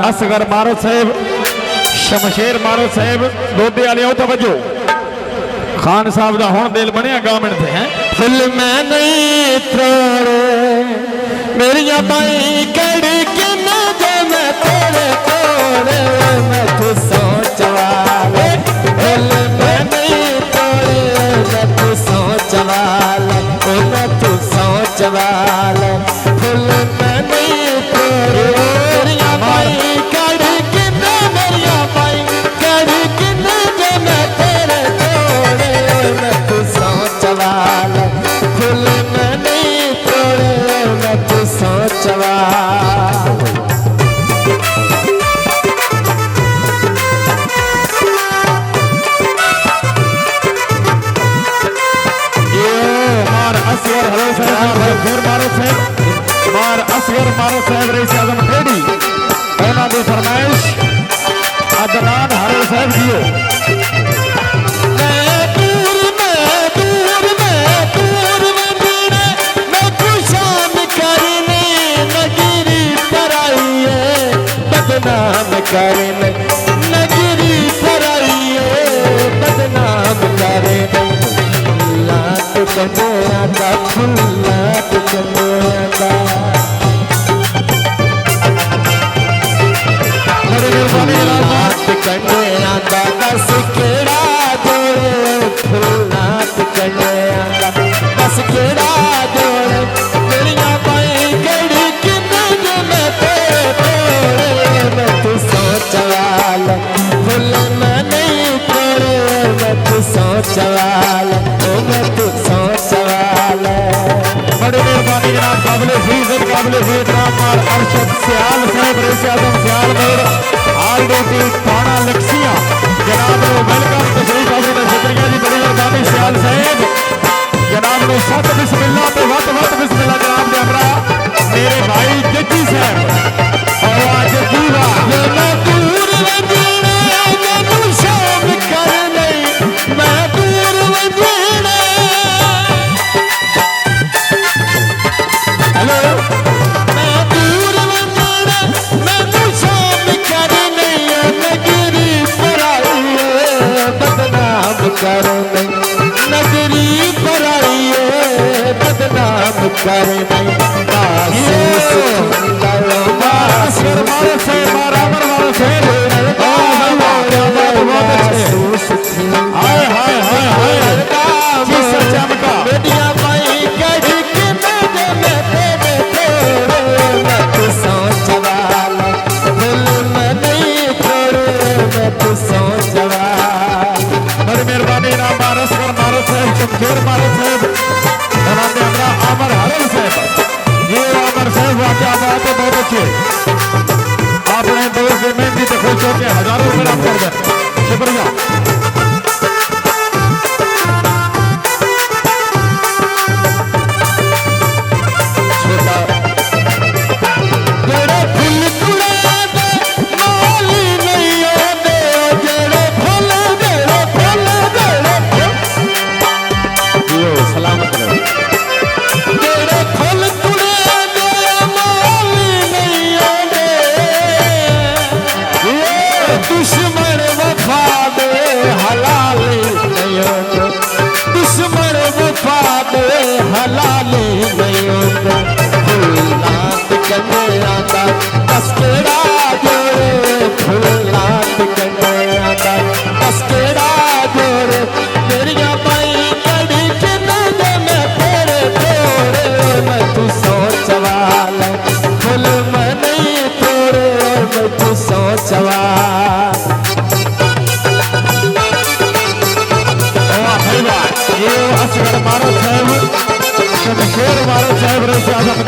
असगर मारो साहेब शमशेर मारो साहेब लोधे वाले आओ तवज्जो खान साहब का हुण दिल बनया गावण थे हैं फुल मैं नहीं तोड़े मेरी बाई कड़ी के न दे मैं तेरे तोड़े मैं तू सोच वाले फुल मैं नहीं तोड़े मैं तू सोच वाले मैं तू सोच वाले फुल मैं नहीं तोड़े मेरी बाई कड़ी के न मेरी बाई कड़ी के न दे मैं तेरे तोड़े मैं तू सोच वाले फुल मैं नहीं तोड़े मैं तू सोच वाले असगर हरो साहब फिर मारो साहब मार असगर मारो साहब रईस आजम खेड़ी उन्होंने दी फरमाइश अदनान हरो साहब दियो मैं दूर में बीड़े मैं खुशाम करने नगरी पर आई है बदनाम करने नगरी पर आई है बदनाम करने लाट कने आंदा फुल लाट कने आंदा लाट कने आंदा दस केड़ा जोड़े फुल लाट कने आंदा दस केड़ा जोड़े मेरिया बाई कड़ी किन्ने जो मैं तेरे तोड़े मैं तू सोच वाला फुल मैं नहीं तोड़े मैं तू सोच वाला मैं तू सोच वाला बड़ी मेहरबानी जनाब काबिल फीजत काबिल एहतराम और अरशद सियाल साहब रईस आजम सियाल मेर आल ड्यूटी थाना लक्सिया जनाब वेलकम तशरीफ आपने शुक्रिया जी बड़ी मेहरबानी सियाल साहब जनाब ने सत बिस्मिल्लाह तो वत बिस्मिल्लाह जनाब ने हमरा मेरे भाई जज्जी साहब और आज जीवा मैं दूर में जीने मैं शाम कर नहीं मैं दूर में जीने हेलो मैं दूर में जीने मैं शाम कर नहीं नगरी पर आई है बदनाम कर नहीं नगरी पर आई है बदनाम कर नहीं असगर मारो साहब मारावर मारो साहब हाय हाय हाय हाय जिस चमका बेटिया भाई कड़ी के मैं तेरे तोड़े मैं तू सोच वाला दिल में नहीं तोड़े मैं तू सोच वाला बड़ी मेहरबानी ना मारो साहब शमशेर मारो साहब जनाब हमरा आमर हरल साहब ये आमर साहब वाकई बात है बहुत अच्छे आपने दोस्त से मेहंदी से खुश होकर हजारों सलाम कर दें शुक्रिया दुश्मन वफा दे हलाली नहीं होते दुश्मन वफा दे हलाली नहीं होते फुल्लात कने आंदा दस केड़ा जोड़े फुल्लात कने आंदा दस केड़ा जोड़े मेरिया बाई कड़ी के न मैं तेरे तोड़े मैं तू सोच वाला फुल मैं नहीं तोड़े मैं तू सोच वाला ये असगर मारो साहब शमशेर मारो साहब रईस आजम